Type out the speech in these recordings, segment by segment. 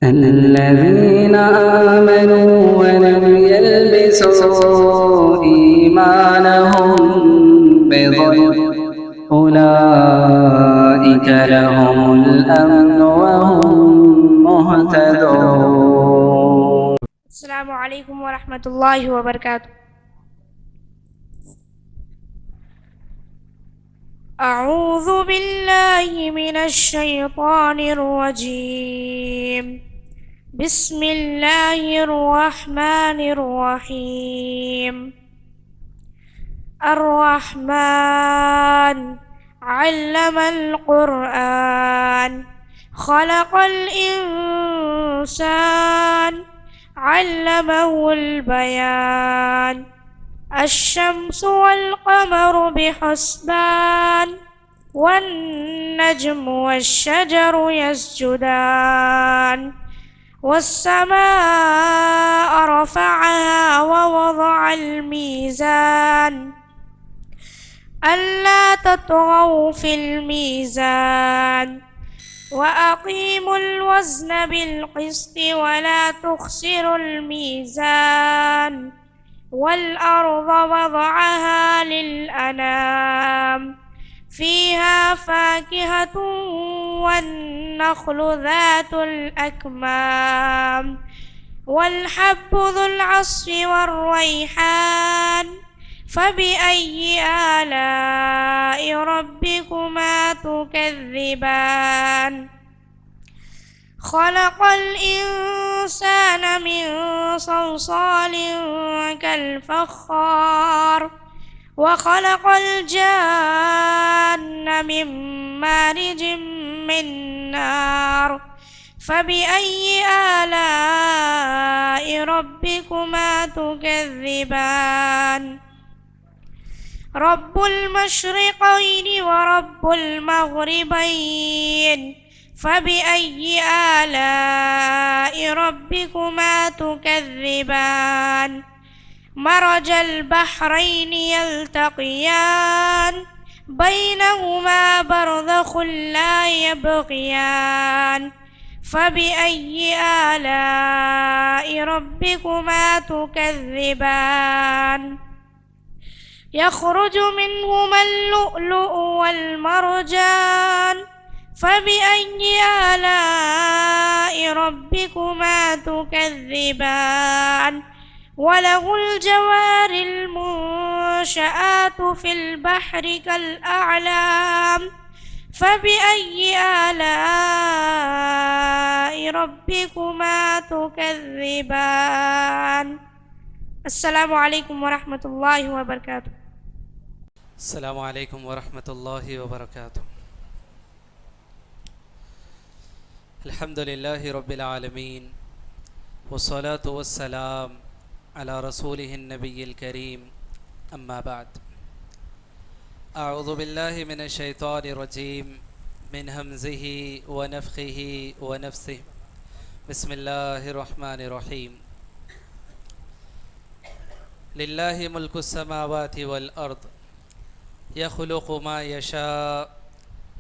الذين آمنوا ولم يلبسوا إيمانهم بظلم أولئك لهم الأمن وهم مهتدون. السلام علیکم ورحمۃ اللہ وبرکاتہ۔ اعوذ باللہ من الشیطان الرجیم، بسم اللہ الرحمن الرحیم۔ الرحمن علم القرآن، خلق الانسان، علمه البيان، الشمس والقمر بحسبان، والنجم والشجر يسجدان، والسماء رفعها ووضع الميزان ألا تطغوا في الميزان وأقيموا الوزن بالقسط ولا تخسروا الميزان، والأرض وضعها للأنام، فيها فاكهة والنخل ذات الأكمام، والحب ذو العصف والريحان، فبأي آلاء ربكما تكذبان؟ خلق الإنسان من صلصال كالفخار، وخلق الجان من مارج من نار، فبأي آلاء ربكما تكذبان؟ رب المشرقين ورب المغربين، فبأي آلاء ربكما تكذبان؟ مرج البحرين يلتقيان، بينهما برزخ لا يبغيان، فبأي آلاء ربكما تكذبان؟ يخرج منهما اللؤلؤ والمرجان، فبأي آلاء ربكما تكذبان؟ وله الجوار المنشآت في البحر كالأعلام، فبأي آلاء ربكما تكذبان؟ السلام علیکم ورحمۃ اللہ وبرکاتہ۔ السلام علیکم ورحمۃ اللہ وبرکاتہ۔ الحمد للہ رب العالمین، والصلاة والسلام علی رسولہ النبی الکریم، اما بعد۔ اعوذ باللہ من الشیطان الرجیم، من ہمزہ ونفخہ ونفثہ، بسم اللہ الرحمن الرحیم۔ للہ ملک السماوات والارض، یخلق ما یشاء،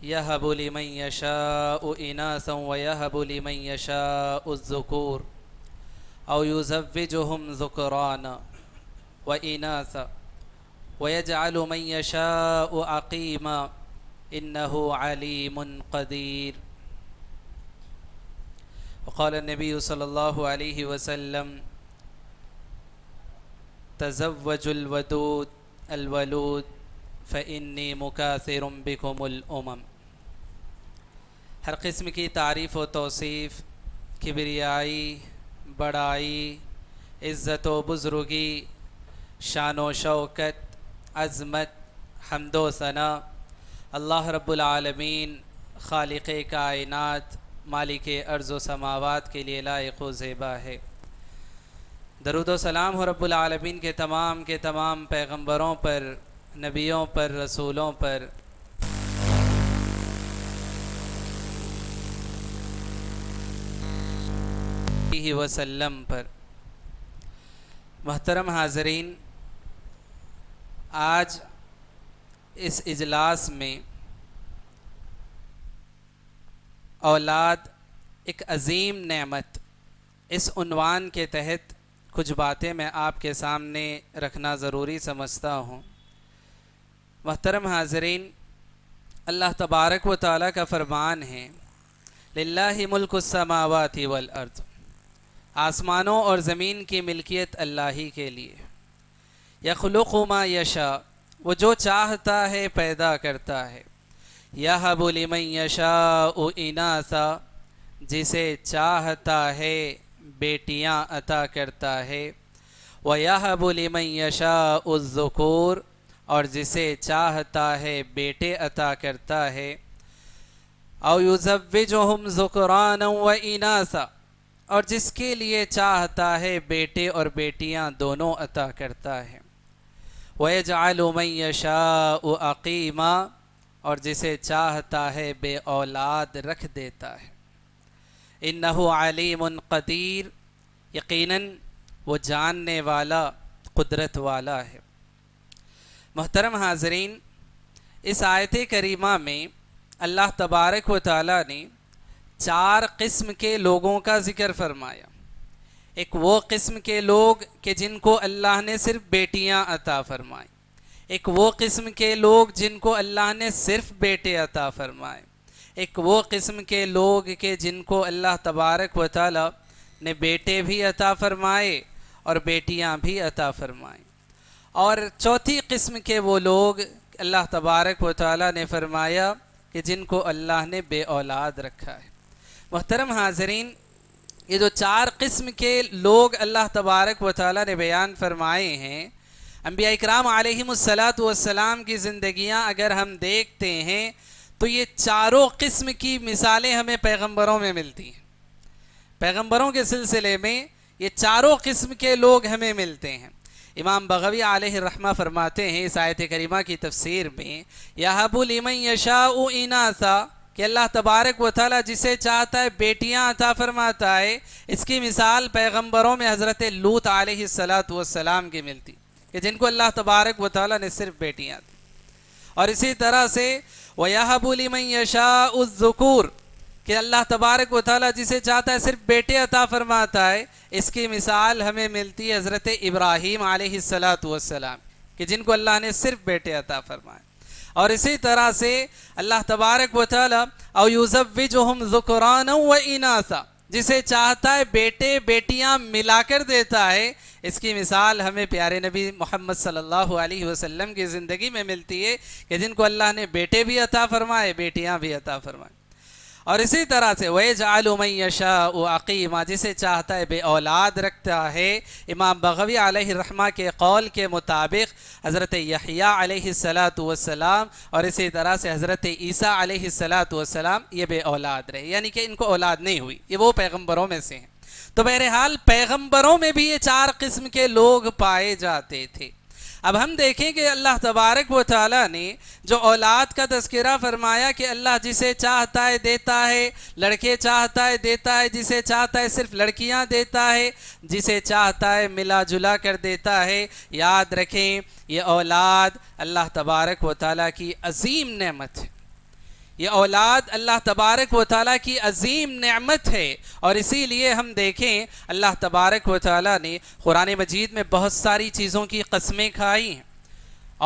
یہب لمن یشاء اناثا ویہب لمن یشاء الذکور او یزوجہم ذکرانا واناثا ویجعل من یشاء عقیما انہ علیم قدیر۔ وقال النبی صلی اللہ علیہ وسلم: تزوجوا الودود الولود فإنی مکاثر بکم الامم۔ ہر قسم کی تعریف و توصیف، کبریائی، بڑائی، عزت و بزرگی، شان و شوکت، عظمت، حمد و ثنا اللہ رب العالمین خالق کائنات، مالک ارض و سماوات کے لیے لائق و زیبا ہے۔ درود و سلام ہو رب العالمین کے تمام پیغمبروں پر، نبیوں پر، رسولوں پر، وسلم پر۔ محترم حاضرین، آج اس اجلاس میں اولاد ایک عظیم نعمت، اس عنوان کے تحت کچھ باتیں میں آپ کے سامنے رکھنا ضروری سمجھتا ہوں۔ محترم حاضرین، اللہ تبارک و تعالیٰ کا فرمان ہے للہ ملک السماوات والارض، آسمانوں اور زمین کی ملکیت اللہ ہی کے لیے۔ یخلق ما یشاء، وہ جو چاہتا ہے پیدا کرتا ہے۔ یہب لمن یشاء اناثا، جسے چاہتا ہے بیٹیاں عطا کرتا ہے۔ وَيَهَبُ لِمَن يَشَاءُ الذُّكُورَ، اور جسے چاہتا ہے بیٹے عطا کرتا ہے۔ أَوْ يُزَوِّجُهُمْ ذُكْرَانًا وَإِنَاثًا، اور جس کے لیے چاہتا ہے بیٹے اور بیٹیاں دونوں عطا کرتا ہے۔ وَيَجْعَلُ مَن يَشَاءُ عَقِيمًا، اور جسے چاہتا ہے بے اولاد رکھ دیتا ہے۔ انہ علیم قدیر، یقیناً وہ جاننے والا قدرت والا ہے۔ محترم حاضرین، اس آیت کریمہ میں اللہ تبارک و تعالیٰ نے 4 قسم کے لوگوں کا ذکر فرمایا۔ ایک وہ قسم کے لوگ کہ جن کو اللہ نے صرف بیٹیاں عطا فرمائیں، ایک وہ قسم کے لوگ جن کو اللہ نے صرف بیٹے عطا فرمائے، ایک وہ قسم کے لوگ کہ جن کو اللہ تبارک و تعالیٰ نے بیٹے بھی عطا فرمائے اور بیٹیاں بھی عطا فرمائیں، اور چوتھی قسم کے وہ لوگ اللہ تبارک و تعالیٰ نے فرمایا کہ جن کو اللہ نے بے اولاد رکھا ہے۔ محترم حاضرین، یہ جو 4 قسم کے لوگ اللہ تبارک و تعالیٰ نے بیان فرمائے ہیں، انبیاء اکرام علیہم السلام کی زندگیاں اگر ہم دیکھتے ہیں تو یہ 4 قسم کی مثالیں ہمیں پیغمبروں میں ملتی ہیں۔ پیغمبروں کے سلسلے میں یہ 4 قسم کے لوگ ہمیں ملتے ہیں۔ امام بغوی علیہ الرحمہ فرماتے ہیں اس آیت کریمہ کی تفسیر میں، یہب لمن یشاء اناثا، کہ اللہ تبارک و تعالیٰ جسے چاہتا ہے بیٹیاں عطا فرماتا ہے۔ اس کی مثال پیغمبروں میں حضرت لوط علیہ السلام کی ملتی، کہ جن کو اللہ تبارک و تعالیٰ نے صرف بیٹیاں دی۔ اور اسی طرح سے وَيَهَبُ لِمَن يَشَاءُ الذُّكُورَ، کہ اللہ تبارک و تعالیٰ جسے چاہتا ہے صرف بیٹے عطا فرماتا ہے۔ اس کی مثال ہمیں ملتی ہے حضرت ابراہیم علیہ السلام، کہ جن کو اللہ نے صرف بیٹے عطا فرمائے۔ اور اسی طرح سے اللہ تبارک و تعالیٰ أَوْ يُزَوِّجُهُمْ ذُكْرَانًا وَإِنَاثًا، جسے چاہتا ہے بیٹے بیٹیاں ملا کر دیتا ہے۔ اس کی مثال ہمیں پیارے نبی محمد صلی اللہ علیہ وسلم کی زندگی میں ملتی ہے، کہ جن کو اللہ نے بیٹے بھی عطا فرمائے بیٹیاں بھی عطا فرمائے۔ اور اسی طرح سے وَيَجْعَلُ مَن يَشَاءُ عَقِيمًا، جسے چاہتا ہے بے اولاد رکھتا ہے۔ امام بغوی علیہ الرحمہ کے قول کے مطابق حضرت یحییٰ علیہ السلام اور اسی طرح سے حضرت عیسیٰ علیہ السلام یہ بے اولاد رہے، یعنی کہ ان کو اولاد نہیں ہوئی، یہ وہ پیغمبروں میں سے ہیں۔ تو بہرحال پیغمبروں میں بھی یہ 4 قسم کے لوگ پائے جاتے تھے۔ اب ہم دیکھیں کہ اللہ تبارک و تعالیٰ نے جو اولاد کا تذکرہ فرمایا کہ اللہ جسے چاہتا ہے دیتا ہے، لڑکے چاہتا ہے دیتا ہے، جسے چاہتا ہے صرف لڑکیاں دیتا ہے، جسے چاہتا ہے ملا جلا کر دیتا ہے۔ یاد رکھیں یہ اولاد اللہ تبارک و تعالیٰ کی عظیم نعمت ہے، یہ اولاد اللہ تبارک و تعالیٰ کی عظیم نعمت ہے۔ اور اسی لیے ہم دیکھیں اللہ تبارک و تعالیٰ نے قرآن مجید میں بہت ساری چیزوں کی قسمیں کھائی ہیں،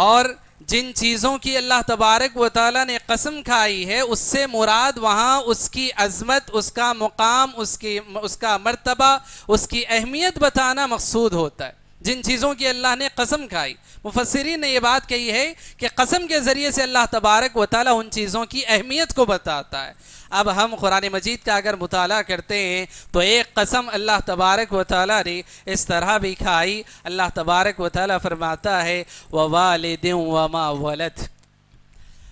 اور جن چیزوں کی اللہ تبارک و تعالیٰ نے قسم کھائی ہے اس سے مراد وہاں اس کی عظمت، اس کا مقام، اس کا مرتبہ، اس کی اہمیت بتانا مقصود ہوتا ہے۔ جن چیزوں کی اللہ نے قسم کھائی، مفسرین نے یہ بات کہی ہے کہ قسم کے ذریعے سے اللہ تبارک و تعالیٰ ان چیزوں کی اہمیت کو بتاتا ہے۔ اب ہم قرآن مجید کا اگر مطالعہ کرتے ہیں تو ایک قسم اللہ تبارک و تعالیٰ نے اس طرح بھی کھائی۔ اللہ تبارک و تعالیٰ فرماتا ہے وَوَالِدٍ وَمَا وَلَدَ،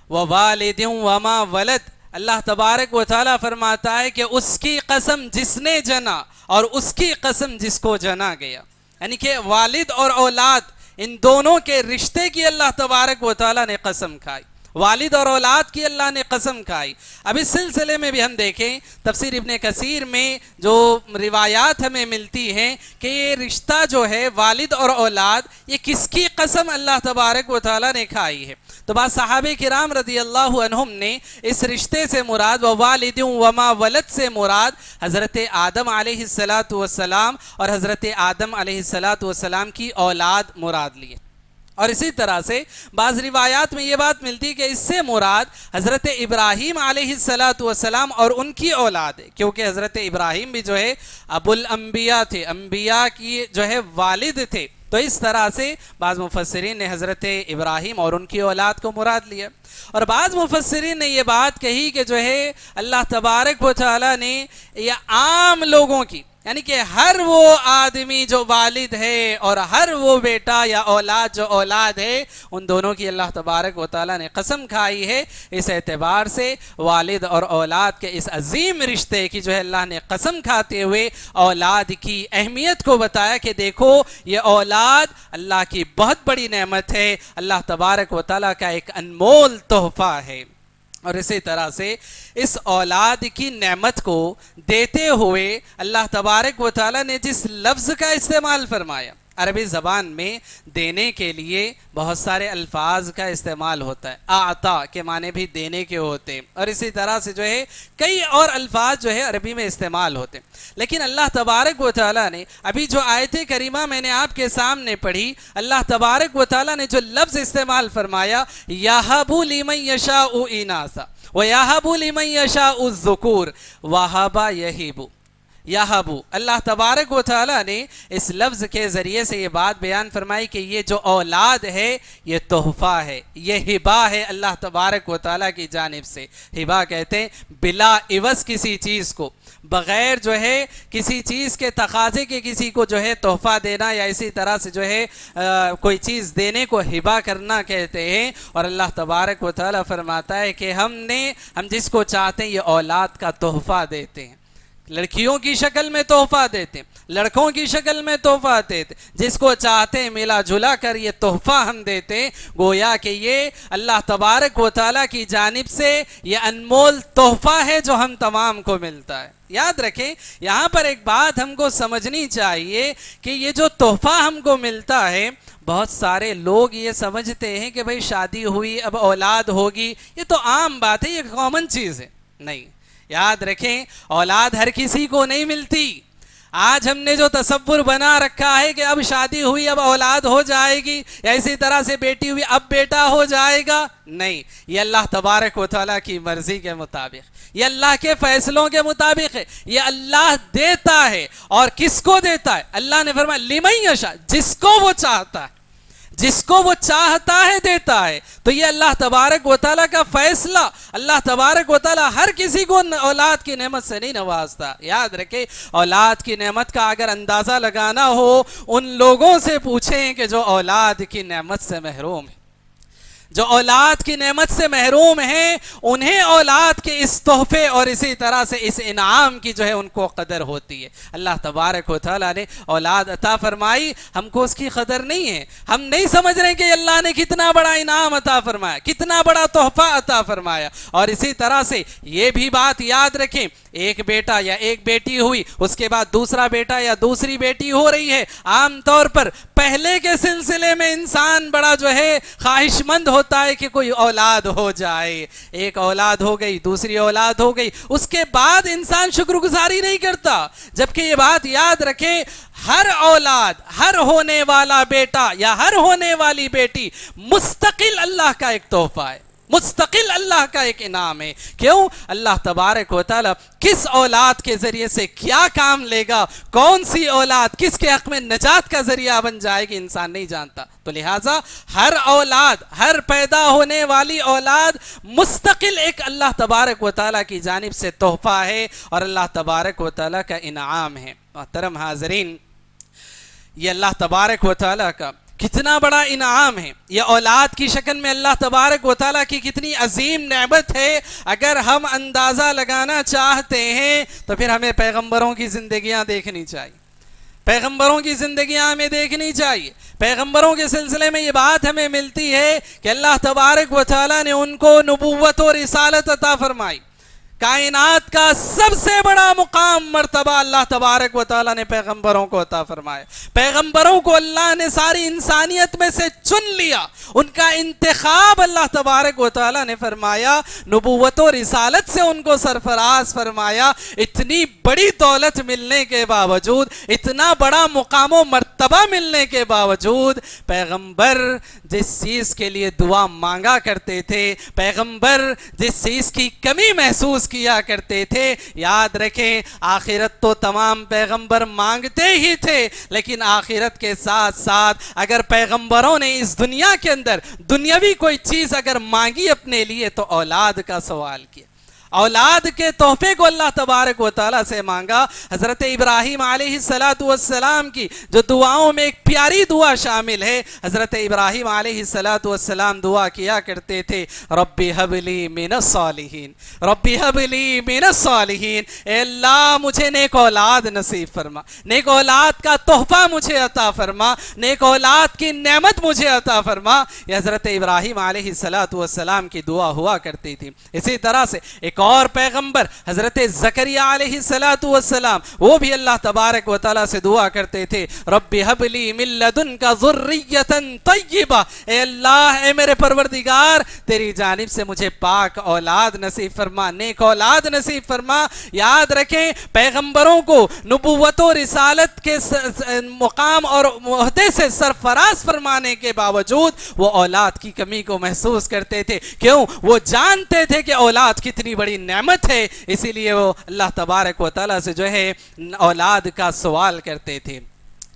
وَوَالِدٍ وَمَا وَلَدَ، اللہ تبارک و تعالیٰ فرماتا ہے کہ اس کی قسم جس نے جنا اور اس کی قسم جس کو جنا گیا، یعنی کہ والد اور اولاد ان دونوں کے رشتے کی اللہ تبارک و تعالیٰ نے قسم کھائی۔ والد اور اولاد کی اللہ نے قسم کھائی۔ اب اس سلسلے میں بھی ہم دیکھیں تفسیر ابن کثیر میں جو روایات ہمیں ملتی ہیں کہ یہ رشتہ جو ہے والد اور اولاد، یہ کس کی قسم اللہ تبارک و تعالیٰ نے کھائی ہے؟ تو بعض صحابہ کرام رضی اللہ عنہم نے اس رشتے سے مراد ووالد وما ولد سے مراد حضرت آدم علیہ السلام اور حضرت آدم علیہ السلام کی اولاد مراد لیے۔ اور اسی طرح سے بعض روایات میں یہ بات ملتی ہے کہ اس سے مراد حضرت ابراہیم علیہ السلام اور ان کی اولاد ہے، کیونکہ حضرت ابراہیم بھی جو ہے ابو الانبیاء تھے، انبیاء کی جو ہے والد تھے۔ تو اس طرح سے بعض مفسرین نے حضرت ابراہیم اور ان کی اولاد کو مراد لیا، اور بعض مفسرین نے یہ بات کہی کہ جو ہے اللہ تبارک و تعالیٰ نے یہ عام لوگوں کی، یعنی کہ ہر وہ آدمی جو والد ہے اور ہر وہ بیٹا یا اولاد جو اولاد ہے، ان دونوں کی اللہ تبارک و تعالیٰ نے قسم کھائی ہے۔ اس اعتبار سے والد اور اولاد کے اس عظیم رشتے کی جو ہے اللہ نے قسم کھاتے ہوئے اولاد کی اہمیت کو بتایا کہ دیکھو یہ اولاد اللہ کی بہت بڑی نعمت ہے، اللہ تبارک و تعالیٰ کا ایک انمول تحفہ ہے۔ اور اسی طرح سے اس اولاد کی نعمت کو دیتے ہوئے اللہ تبارک و تعالیٰ نے جس لفظ کا استعمال فرمایا، عربی زبان میں دینے کے لیے بہت سارے الفاظ کا استعمال ہوتا ہے، اعطا کے معنی بھی دینے کے ہوتے ہیں، اور اسی طرح سے جو ہے کئی اور الفاظ جو ہے عربی میں استعمال ہوتے ہیں۔ لیکن اللہ تبارک و تعالیٰ نے ابھی جو آیت کریمہ میں نے آپ کے سامنے پڑھی، اللہ تبارک و تعالیٰ نے جو لفظ استعمال فرمایا یَهَبُ لِمَن يَشَاءُ إِنَاثًا وَيَهَبُ لِمَن يَشَاءُ الذُّكُورَ وَهَبَ يَهِبُ یہبو، اللہ تبارک و تعالیٰ نے اس لفظ کے ذریعے سے یہ بات بیان فرمائی کہ یہ جو اولاد ہے یہ تحفہ ہے، یہ ہبہ ہے اللہ تبارک و تعالیٰ کی جانب سے۔ ہبہ کہتے ہیں بلا عوض کسی چیز کو، بغیر جو ہے کسی چیز کے تقاضے کے کسی کو جو ہے تحفہ دینا، یا اسی طرح سے جو ہے کوئی چیز دینے کو ہبہ کرنا کہتے ہیں۔ اور اللہ تبارک و تعالیٰ فرماتا ہے کہ ہم جس کو چاہتے ہیں یہ اولاد کا تحفہ دیتے ہیں، لڑکیوں کی شکل میں تحفہ دیتے ہیں، لڑکوں کی شکل میں تحفہ دیتے ہیں، جس کو چاہتے ہیں ملا جلا کر یہ تحفہ ہم دیتے ہیں۔ گویا کہ یہ اللہ تبارک و تعالیٰ کی جانب سے یہ انمول تحفہ ہے جو ہم تمام کو ملتا ہے۔ یاد رکھیں یہاں پر ایک بات ہم کو سمجھنی چاہیے کہ یہ جو تحفہ ہم کو ملتا ہے، بہت سارے لوگ یہ سمجھتے ہیں کہ بھئی شادی ہوئی اب اولاد ہوگی، یہ تو عام بات ہے، یہ کامن چیز ہے۔ نہیں، یاد رکھیں اولاد ہر کسی کو نہیں ملتی۔ آج ہم نے جو تصور بنا رکھا ہے کہ اب شادی ہوئی اب اولاد ہو جائے گی، یا اسی طرح سے بیٹی ہوئی اب بیٹا ہو جائے گا، نہیں، یہ اللہ تبارک و تعالیٰ کی مرضی کے مطابق، یہ اللہ کے فیصلوں کے مطابق ہے، یہ اللہ دیتا ہے۔ اور کس کو دیتا ہے؟ اللہ نے فرمایا لمن یشاء، جس کو وہ چاہتا ہے، جس کو وہ چاہتا ہے دیتا ہے۔ تو یہ اللہ تبارک و تعالیٰ کا فیصلہ، اللہ تبارک و تعالیٰ ہر کسی کو اولاد کی نعمت سے نہیں نوازتا۔ یاد رکھیں اولاد کی نعمت کا اگر اندازہ لگانا ہو، ان لوگوں سے پوچھیں کہ جو اولاد کی نعمت سے محروم ہیں، جو اولاد کی نعمت سے محروم ہیں، انہیں اولاد کے اس تحفے اور اسی طرح سے اس انعام کی جو ہے ان کو قدر ہوتی ہے۔ اللہ تبارک و تعالیٰ نے اولاد عطا فرمائی، ہم کو اس کی قدر نہیں ہے، ہم نہیں سمجھ رہے کہ اللہ نے کتنا بڑا انعام عطا فرمایا، کتنا بڑا تحفہ عطا فرمایا۔ اور اسی طرح سے یہ بھی بات یاد رکھیں، ایک بیٹا یا ایک بیٹی ہوئی، اس کے بعد دوسرا بیٹا یا دوسری بیٹی ہو رہی ہے، عام طور پر پہلے کے سلسلے میں انسان بڑا جو ہے خواہش مند ہوتا ہے کہ کوئی اولاد ہو جائے، ایک اولاد ہو گئی، دوسری اولاد ہو گئی، اس کے بعد انسان شکر گزاری نہیں کرتا۔ جبکہ یہ بات یاد رکھیں ہر اولاد، ہر ہونے والا بیٹا یا ہر ہونے والی بیٹی مستقل اللہ کا ایک تحفہ ہے، مستقل اللہ کا ایک انعام ہے۔ کیوں؟ اللہ تبارک و تعالیٰ کس اولاد کے ذریعے سے کیا کام لے گا، کون سی اولاد کس کے حق میں نجات کا ذریعہ بن جائے گی، انسان نہیں جانتا۔ تو لہٰذا ہر اولاد، ہر پیدا ہونے والی اولاد مستقل ایک اللہ تبارک و تعالیٰ کی جانب سے تحفہ ہے اور اللہ تبارک و تعالیٰ کا انعام ہے۔ محترم حاضرین، یہ اللہ تبارک و تعالیٰ کا کتنا بڑا انعام ہے، یہ اولاد کی شکل میں اللہ تبارک و تعالیٰ کی کتنی عظیم نعمت ہے۔ اگر ہم اندازہ لگانا چاہتے ہیں تو پھر ہمیں پیغمبروں کی زندگیاں دیکھنی چاہیے، پیغمبروں کی زندگیاں ہمیں دیکھنی چاہیے. پیغمبروں کے سلسلے میں یہ بات ہمیں ملتی ہے کہ اللہ تبارک و تعالیٰ نے ان کو نبوت اور رسالت عطا فرمائی. کائنات کا سب سے بڑا مقام مرتبہ اللہ تبارک و تعالیٰ نے پیغمبروں کو عطا فرمایا. پیغمبروں کو اللہ نے ساری انسانیت میں سے چن لیا, ان کا انتخاب اللہ تبارک و تعالیٰ نے فرمایا, نبوت و رسالت سے ان کو سرفراز فرمایا. اتنی بڑی دولت ملنے کے باوجود, اتنا بڑا مقام و مرتبہ ملنے کے باوجود, پیغمبر جس چیز کے لیے دعا مانگا کرتے تھے, پیغمبر جس چیز کی کمی محسوس کیا کرتے تھے, یاد رکھیں آخرت تو تمام پیغمبر مانگتے ہی تھے, لیکن آخرت کے ساتھ ساتھ اگر پیغمبروں نے اس دنیا کے اندر دنیاوی کوئی چیز اگر مانگی اپنے لیے تو اولاد کا سوال کیا, اولاد کے تحفے کو اللہ تبارک و تعالیٰ سے مانگا. حضرت ابراہیم علیہ السلام کی جو دعاؤں میں ایک پیاری دعا شامل ہے, حضرت ابراہیم علیہ السلام دعا کیا کرتے تھے, ربی حب لی من الصالحین, ربی حب لی من الصالحین, اے اللہ مجھے نیک اولاد نصیب فرما, نیک اولاد کا تحفہ مجھے عطا فرما, نیک اولاد کی نعمت مجھے عطا فرما. یہ حضرت ابراہیم علیہ السلام کی دعا ہوا کرتی تھی. اسی طرح سے ایک اور پیغمبر حضرت زکریا علیہ السلام, وہ بھی اللہ تبارک و تعالیٰ سے دعا کرتے تھے, ربی حب لی من لدنک ذریۃ طیبہ, اے اللہ اے میرے پروردگار تیری جانب سے مجھے پاک اولاد نصیب فرما, نیک اولاد نصیب فرما. یاد رکھیں پیغمبروں کو نبوت و رسالت کے مقام اور عہدے سے سرفراز فرمانے کے باوجود وہ اولاد کی کمی کو محسوس کرتے تھے. کیوں؟ وہ جانتے تھے کہ اولاد کتنی بڑی نعمت ہے, اسی لیے وہ اللہ تبارک و تعالیٰ سے جو ہے اولاد کا سوال کرتے تھے.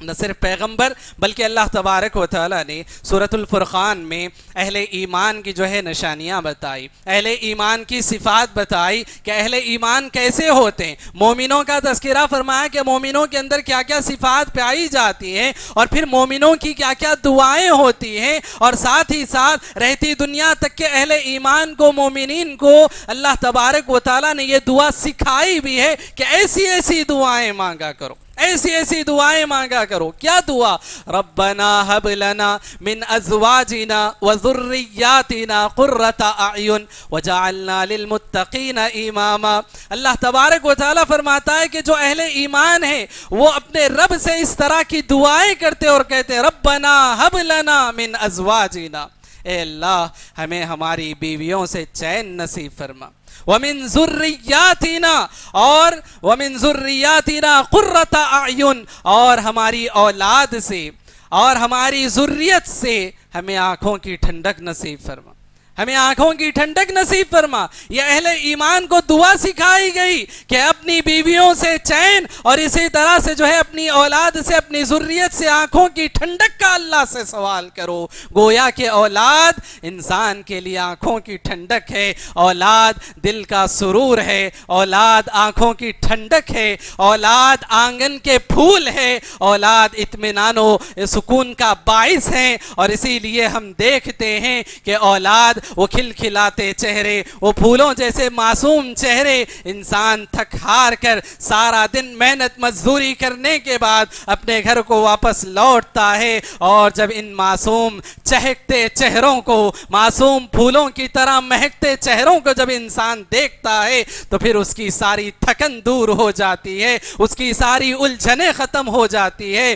نہ صرف پیغمبر بلکہ اللہ تبارک و تعالیٰ نے سورۃ الفرقان میں اہل ایمان کی جو ہے نشانیاں بتائی, اہل ایمان کی صفات بتائی کہ اہل ایمان کیسے ہوتے ہیں. مومنوں کا تذکرہ فرمایا کہ مومنوں کے اندر کیا کیا صفات پائی جاتی ہیں, اور پھر مومنوں کی کیا کیا دعائیں ہوتی ہیں, اور ساتھ ہی ساتھ رہتی دنیا تک کے اہل ایمان کو, مومنین کو اللہ تبارک و تعالیٰ نے یہ دعا سکھائی بھی ہے کہ ایسی ایسی دعائیں مانگا کرو, ایسی ایسی دعائیں مانگا کرو. کیا دعا؟ ربنا حب لنا من ازواجنا وذریاتنا قرۃ اعین وجعلنا للمتقین اماما. اللہ تبارک و تعالیٰ فرماتا ہے کہ جو اہل ایمان ہیں وہ اپنے رب سے اس طرح کی دعائیں کرتے اور کہتے, ربنا حب لنا من ازواجنا, اے اللہ ہمیں ہماری بیویوں سے چین نصیب فرما, وَمِن ذُرِّيَّاتِنَا, اور وَمِن ذُرِّيَّاتِنَا قُرَّةَ أَعْيُن, اور ہماری اولاد سے اور ہماری ذریت سے ہمیں آنکھوں کی ٹھنڈک نصیب فرما, ہمیں آنکھوں کی ٹھنڈک نصیب فرما. یہ اہل ایمان کو دعا سکھائی گئی کہ اپنی بیویوں سے چین اور اسی طرح سے جو ہے اپنی اولاد سے, اپنی ذریت سے آنکھوں کی ٹھنڈک کا اللہ سے سوال کرو. گویا کہ اولاد انسان کے لیے آنکھوں کی ٹھنڈک ہے, اولاد دل کا سرور ہے, اولاد آنکھوں کی ٹھنڈک ہے, اولاد آنگن کے پھول ہے, اولاد اطمینان و سکون کا باعث ہیں. اور اسی لیے ہم دیکھتے ہیں کہ اولاد وہ کھلکھلاتے چہرے, وہ پھولوں جیسے معصوم چہرے, انسان تھک ہار کر سارا دن محنت مزدوری کرنے کے بعد اپنے گھر کو واپس لوٹتا ہے, اور جب ان معصوم چہکتے چہروں کو, معصوم پھولوں کی طرح مہکتے چہروں کو جب انسان دیکھتا ہے تو پھر اس کی ساری تھکن دور ہو جاتی ہے, اس کی ساری الجھنیں ختم ہو جاتی ہے.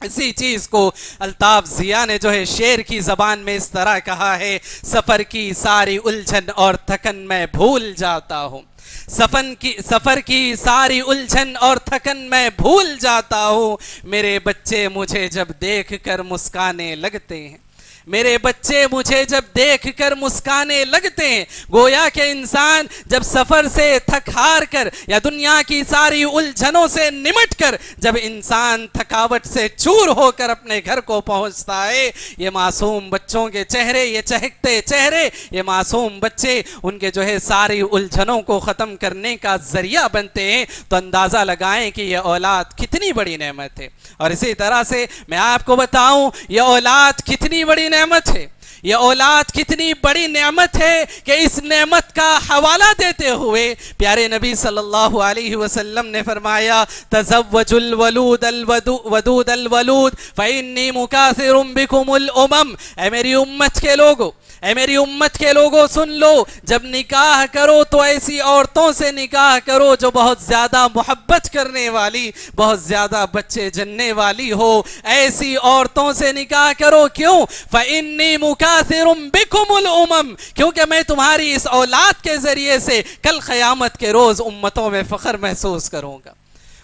اسی چیز کو الطاف ضیاء نے جو ہے شعر کی زبان میں اس طرح کہا ہے, سفر کی ساری الجھن اور تھکن میں بھول جاتا ہوں, سفر کی ساری الجھن اور تھکن میں بھول جاتا ہوں, میرے بچے مجھے جب دیکھ کر مسکانے لگتے ہیں, میرے بچے مجھے جب دیکھ کر مسکانے لگتے ہیں. گویا کہ انسان جب سفر سے تھک ہار کر یا دنیا کی ساری الجھنوں سے نمٹ کر جب انسان تھکاوٹ سے چور ہو کر اپنے گھر کو پہنچتا ہے, یہ معصوم بچوں کے چہرے, یہ چہکتے چہرے, یہ معصوم بچے ان کے جو ہے ساری الجھنوں کو ختم کرنے کا ذریعہ بنتے ہیں. تو اندازہ لگائیں کہ یہ اولاد کتنی بڑی نعمت ہے. اور اسی طرح سے میں آپ کو بتاؤں یہ اولاد کتنی بڑی نعمت ہے. یہ اولاد کتنی بڑی نعمت ہے کہ اس نعمت کا حوالہ دیتے ہوئے پیارے نبی صلی اللہ علیہ وسلم نے فرمایا تزوج الولود الودود الولود فإنی مکاثر بکم الامم۔ اے میری امت کے لوگوں، اے میری امت کے لوگوں سن لو، جب نکاح کرو تو ایسی عورتوں سے نکاح کرو جو بہت زیادہ محبت کرنے والی، بہت زیادہ بچے جننے والی ہو، ایسی عورتوں سے نکاح کرو۔ کیوں؟ فَإِنِّي مُكَاثِرٌ بِكُمُ الْأُمَمْ، کیونکہ میں تمہاری اس اولاد کے ذریعے سے کل قیامت کے روز امتوں میں فخر محسوس کروں گا۔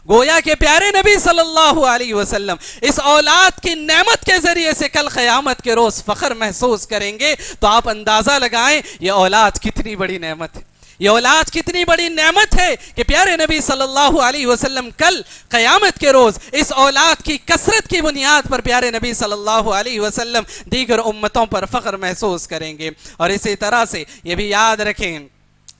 گویا کہ پیارے نبی صلی اللہ علیہ وسلم اس اولاد کی نعمت کے ذریعے سے کل قیامت کے روز فخر محسوس کریں گے۔ تو آپ اندازہ لگائیں یہ اولاد کتنی بڑی نعمت ہے، یہ اولاد کتنی بڑی نعمت ہے کہ پیارے نبی صلی اللہ علیہ وسلم کل قیامت کے روز اس اولاد کی کثرت کی بنیاد پر پیارے نبی صلی اللہ علیہ وسلم دیگر امتوں پر فخر محسوس کریں گے۔ اور اسی طرح سے یہ بھی یاد رکھیں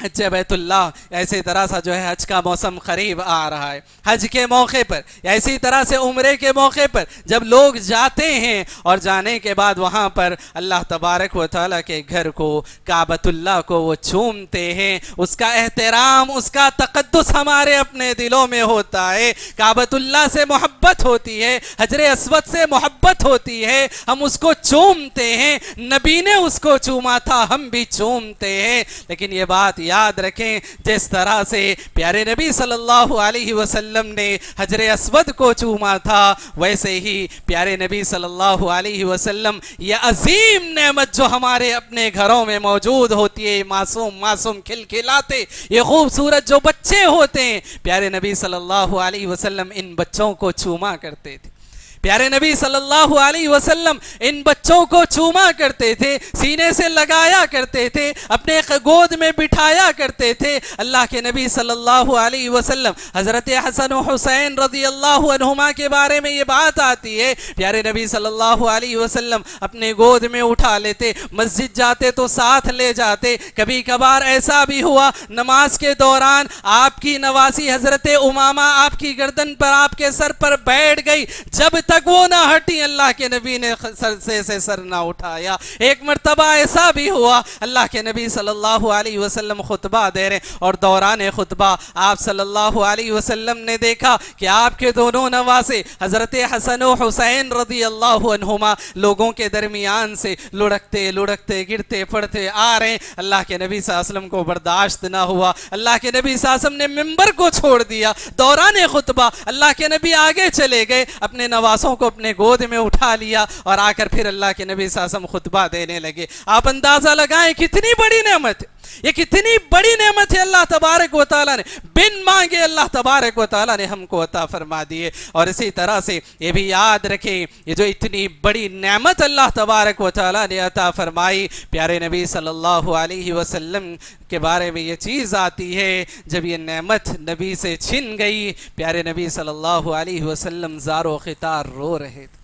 حج بیت اللہ، ایسی طرح سے جو ہے حج کا موسم قریب آ رہا ہے، حج کے موقع پر یا اسی طرح سے عمرے کے موقع پر جب لوگ جاتے ہیں اور جانے کے بعد وہاں پر اللہ تبارک و تعالیٰ کے گھر کو، کعبۃ اللہ کو وہ چومتے ہیں، اس کا احترام، اس کا تقدس ہمارے اپنے دلوں میں ہوتا ہے، کعبۃ اللہ سے محبت ہوتی ہے، حجر اسود سے محبت ہوتی ہے، ہم اس کو چومتے ہیں، نبی نے اس کو چوما تھا، ہم بھی چومتے ہیں۔ لیکن یہ بات یاد رکھیں جس طرح سے پیارے نبی صلی اللہ علیہ وسلم نے حجر اسود کو چوما تھا، ویسے ہی پیارے نبی صلی اللہ علیہ وسلم یہ عظیم نعمت جو ہمارے اپنے گھروں میں موجود ہوتی ہے، معصوم معصوم کھلکھلاتے یہ خوبصورت جو بچے ہوتے ہیں، پیارے نبی صلی اللہ علیہ وسلم ان بچوں کو چوما کرتے تھے۔ پیارے نبی صلی اللہ علیہ وسلم ان بچوں کو چوما کرتے تھے، سینے سے لگایا کرتے تھے، اپنے گود میں بٹھایا کرتے تھے۔ اللہ کے نبی صلی اللہ علیہ وسلم حضرت حسن و حسین رضی اللہ عنہما کے بارے میں یہ بات آتی ہے، پیارے نبی صلی اللہ علیہ وسلم اپنے گود میں اٹھا لیتے، مسجد جاتے تو ساتھ لے جاتے۔ کبھی کبھار ایسا بھی ہوا نماز کے دوران آپ کی نواسی حضرت امامہ آپ کی گردن پر، آپ کے سر پر بیٹھ گئی، جب تک وہ نہ ہٹی اللہ کے نبی نے سر سے سر نہ اٹھایا۔ ایک مرتبہ ایسا بھی ہوا اللہ کے نبی صلی اللہ علیہ وسلم خطبہ دے رہے اور دوران خطبہ آپ صلی اللہ علیہ وسلم نے دیکھا کہ آپ کے دونوں نواسے حضرت حسن و حسین رضی اللہ عنہما لوگوں کے درمیان سے لڑکتے لڑکتے گرتے پڑتے آ رہے ہیں۔ اللہ کے نبی صلی اللہ علیہ وسلم کو برداشت نہ ہوا، اللہ کے نبی صلی اللہ علیہ وسلم نے منبر کو چھوڑ دیا۔ دوران خطبہ اللہ کے نبی آگے چلے گئے، اپنے نواسوں کو اپنے گود میں اٹھا لیا اور آ کر پھر اللہ کے نبی صلی اللہ علیہ وسلم خطبہ دینے لگے۔ آپ اندازہ لگائیں کتنی بڑی نعمت ہے، یہ کتنی بڑی نعمت ہے اللہ تبارک و تعالیٰ نے بن مانگے اللہ تبارک و تعالیٰ نے ہم کو عطا فرما دیے۔ اور اسی طرح سے یہ بھی یاد رکھیں یہ جو اتنی بڑی نعمت اللہ تبارک و تعالیٰ نے عطا فرمائی، پیارے نبی صلی اللہ علیہ وسلم کے بارے میں یہ چیز آتی ہے جب یہ نعمت نبی سے چھن گئی، پیارے نبی صلی اللہ علیہ وسلم زار و خطار رو رہے تھے،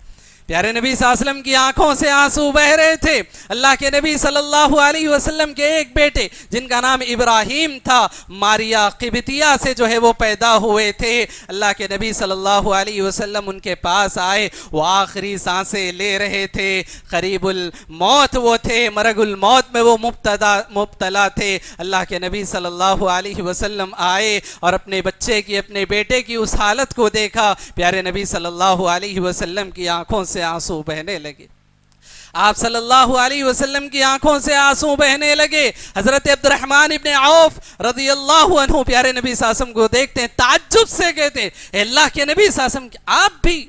پیارے نبی صلی اللہ علیہ وسلم کی آنکھوں سے آنسو بہ رہے تھے۔ اللہ کے نبی صلی اللہ علیہ وسلم کے ایک بیٹے جن کا نام ابراہیم تھا، ماریا قبطیہ سے جو ہے وہ پیدا ہوئے تھے۔ اللہ کے نبی صلی اللہ علیہ وسلم ان کے پاس آئے، وہ آخری سانسیں لے رہے تھے، قریب الموت وہ تھے، مرگ الموت میں وہ مبتلا تھے۔ اللہ کے نبی صلی اللہ علیہ وسلم آئے اور اپنے بچے کی، اپنے بیٹے کی اس حالت کو دیکھا، پیارے نبی صلی اللہ علیہ وسلم کی آنکھوں سے آنسو بہنے لگے، آپ صلی اللہ علیہ وسلم کی آنکھوں سے آنسو بہنے لگے۔ حضرت عبد الرحمن ابن عوف رضی اللہ عنہ پیارے نبی صلی اللہ علیہ وسلم کو دیکھتے ہیں، تعجب سے کہتے ہیں اے اللہ کے نبی صلی اللہ علیہ وسلم آپ بھی،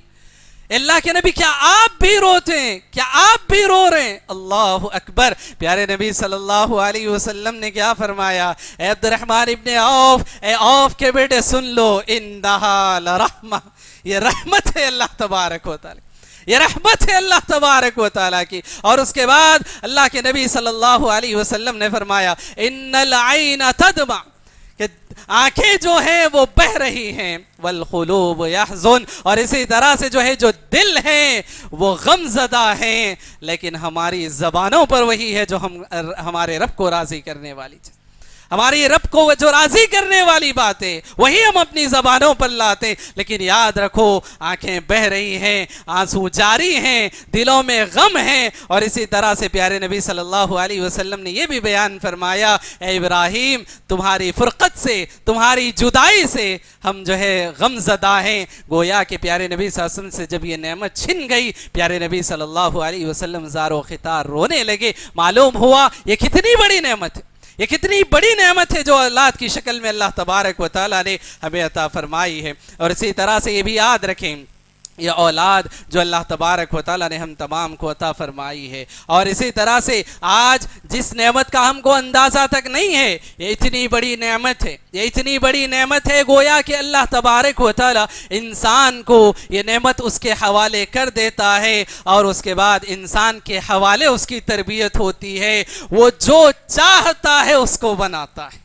اللہ کے نبی کیا آپ بھی روتے ہیں، کیا آپ بھی رو رہے ہیں؟ اللہ اکبر۔ پیارے نبی صلی اللہ علیہ وسلم نے کیا فرمایا؟ اے عبد الرحمن ابن عوف، اے عوف کے بیٹے سن لو، انہا لرحمہ، یہ رحمت ہے اللہ تبارک و تعالی، یہ رحمت ہے اللہ تبارک و تعالیٰ کی۔ اور اس کے بعد اللہ کے نبی صلی اللہ علیہ وسلم نے فرمایا ان العین تدمع، کہ آنکھیں جو ہیں وہ بہ رہی ہیں، والقلوب یحزن، اور اسی طرح سے جو ہے جو دل ہیں وہ غم زدہ ہیں، لیکن ہماری زبانوں پر وہی ہے جو ہمارے رب کو راضی کرنے والی چیز۔ ہماری رب کو جو راضی کرنے والی باتیں وہی ہم اپنی زبانوں پر لاتے. لیکن یاد رکھو آنکھیں بہہ رہی ہیں, آنسو جاری ہیں, دلوں میں غم ہیں. اور اسی طرح سے پیارے نبی صلی اللہ علیہ وسلم نے یہ بھی بیان فرمایا, اے ابراہیم تمہاری فرقت سے, تمہاری جدائی سے ہم جو ہے غم زدہ ہیں. گویا کہ پیارے نبی صلی اللہ علیہ وسلم سے جب یہ نعمت چھن گئی, پیارے نبی صلی اللہ علیہ وسلم زار و خطار رونے لگے. معلوم ہوا یہ کتنی بڑی نعمت ہے, یہ کتنی بڑی نعمت ہے جو اولاد کی شکل میں اللہ تبارک و تعالیٰ نے ہمیں عطا فرمائی ہے. اور اسی طرح سے یہ بھی یاد رکھیں یہ اولاد جو اللہ تبارک و تعالیٰ نے ہم تمام کو عطا فرمائی ہے, اور اسی طرح سے آج جس نعمت کا ہم کو اندازہ تک نہیں ہے, یہ اتنی بڑی نعمت ہے, یہ اتنی بڑی نعمت ہے. گویا کہ اللہ تبارک و تعالیٰ انسان کو یہ نعمت اس کے حوالے کر دیتا ہے, اور اس کے بعد انسان کے حوالے اس کی تربیت ہوتی ہے. وہ جو چاہتا ہے اس کو بناتا ہے,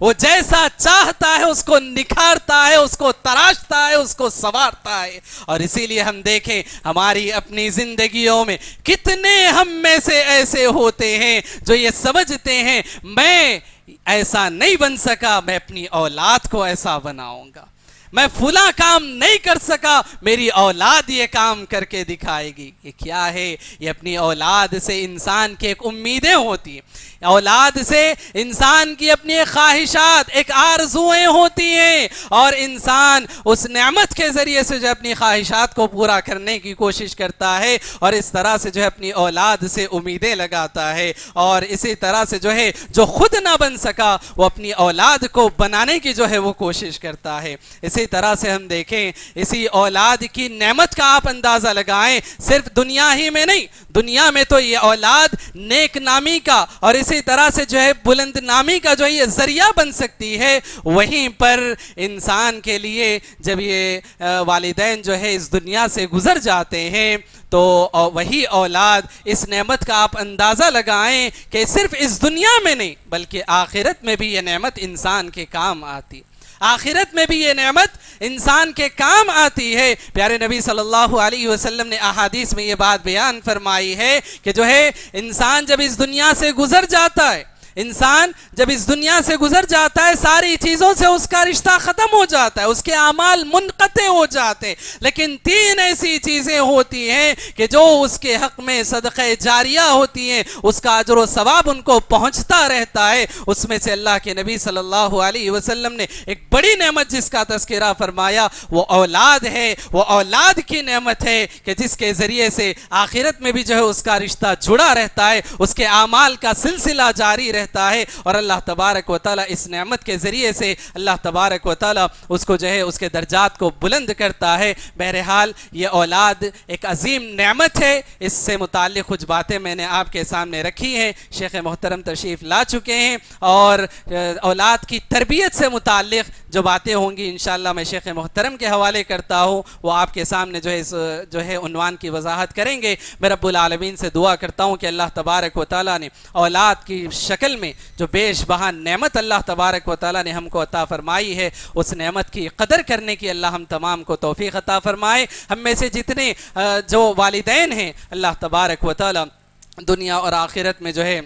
وہ جیسا چاہتا ہے اس کو نکھارتا ہے, اس کو تراشتا ہے, اس کو سنوارتا ہے. اور اسی لیے ہم دیکھیں ہماری اپنی زندگیوں میں کتنے ہم میں سے ایسے ہوتے ہیں جو یہ سمجھتے ہیں میں ایسا نہیں بن سکا, میں اپنی اولاد کو ایسا بناؤں گا. میں فلاں کام نہیں کر سکا, میری اولاد یہ کام کر کے دکھائے گی. یہ کیا ہے؟ یہ اپنی اولاد سے انسان کی ایک امیدیں ہوتی ہیں, اولاد سے انسان کی اپنی خواہشات, ایک آرزویں ہوتی ہیں, اور انسان اس نعمت کے ذریعے سے جو اپنی خواہشات کو پورا کرنے کی کوشش کرتا ہے, اور اس طرح سے جو ہے اپنی اولاد سے امیدیں لگاتا ہے. اور اسی طرح سے جو ہے جو خود نہ بن سکا وہ اپنی اولاد کو بنانے کی جو ہے وہ کوشش کرتا ہے. اسی طرح سے ہم دیکھیں اسی اولاد کی نعمت کا آپ اندازہ لگائیں, صرف دنیا ہی میں نہیں, دنیا میں تو یہ اولاد نیک نامی کا اور اسی طرح سے جو ہے بلند نامی کا جو ہے یہ ذریعہ بن سکتی ہے. وہیں پر انسان کے لیے جب یہ والدین جو ہے اس دنیا سے گزر جاتے ہیں تو وہی اولاد اس نعمت کا آپ اندازہ لگائیں کہ صرف اس دنیا میں نہیں بلکہ آخرت میں بھی یہ نعمت انسان کے کام آتی, آخرت میں بھی یہ نعمت انسان کے کام آتی ہے. پیارے نبی صلی اللہ علیہ وسلم نے احادیث میں یہ بات بیان فرمائی ہے کہ جو ہے انسان جب اس دنیا سے گزر جاتا ہے, انسان جب اس دنیا سے گزر جاتا ہے ساری چیزوں سے اس کا رشتہ ختم ہو جاتا ہے, اس کے اعمال منقطع ہو جاتے ہیں. لیکن 3 ایسی چیزیں ہوتی ہیں کہ جو اس کے حق میں صدقہ جاریہ ہوتی ہیں, اس کا اجر و ثواب ان کو پہنچتا رہتا ہے. اس میں سے اللہ کے نبی صلی اللہ علیہ وسلم نے ایک بڑی نعمت جس کا تذکرہ فرمایا وہ اولاد ہے. وہ اولاد کی نعمت ہے کہ جس کے ذریعے سے آخرت میں بھی جو ہے اس کا رشتہ جڑا رہتا ہے, اس کے اعمال کا سلسلہ جاری رہتا ہے. اور اللہ تبارک و تعالیٰ اس نعمت کے ذریعے سے اللہ تبارک و تعالیٰ اس کو جو ہے اس کے درجات کو بلند کرتا ہے. بہرحال یہ اولاد ایک عظیم نعمت ہے, اس سے متعلق کچھ باتیں میں نے آپ کے سامنے رکھی ہیں. شیخ محترم تشریف لا چکے ہیں اور اولاد کی تربیت سے متعلق جو باتیں ہوں گی انشاءاللہ میں شیخ محترم کے حوالے کرتا ہوں, وہ آپ کے سامنے جو ہے عنوان کی وضاحت کریں گے. میں رب العالمین سے دعا کرتا ہوں کہ اللہ تبارک و تعالیٰ نے اولاد کی شکل میں جو بیش بہا نعمت اللہ تبارک و تعالیٰ نے ہم کو عطا فرمائی ہے, اس نعمت کی قدر کرنے کی اللہ ہم تمام کو توفیق عطا فرمائے. ہم میں سے جتنے جو والدین ہیں اللہ تبارک و تعالیٰ دنیا اور آخرت میں جو ہے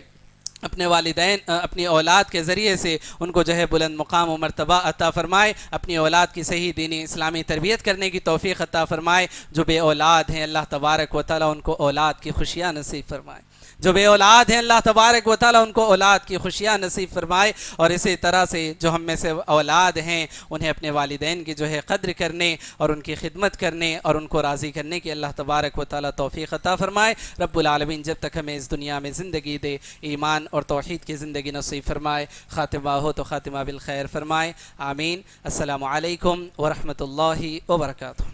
اپنے والدین اپنی اولاد کے ذریعے سے ان کو جو ہے بلند مقام و مرتبہ عطا فرمائے, اپنی اولاد کی صحیح دینی اسلامی تربیت کرنے کی توفیق عطا فرمائے. جو بے اولاد ہیں اللہ تبارک و تعالیٰ ان کو اولاد کی خوشیاں نصیب فرمائے, جو بے اولاد ہیں اللہ تبارک و تعالیٰ ان کو اولاد کی خوشیاں نصیب فرمائے. اور اسی طرح سے جو ہم میں سے اولاد ہیں انہیں اپنے والدین کی جو ہے قدر کرنے اور ان کی خدمت کرنے اور ان کو راضی کرنے کی اللہ تبارک و تعالیٰ توفیق عطا فرمائے. رب العالمین جب تک ہمیں اس دنیا میں زندگی دے ایمان اور توحید کی زندگی نصیب فرمائے, خاتمہ ہو تو خاتمہ بالخیر فرمائے. آمین. السلام علیکم ورحمۃ اللہ وبرکاتہ.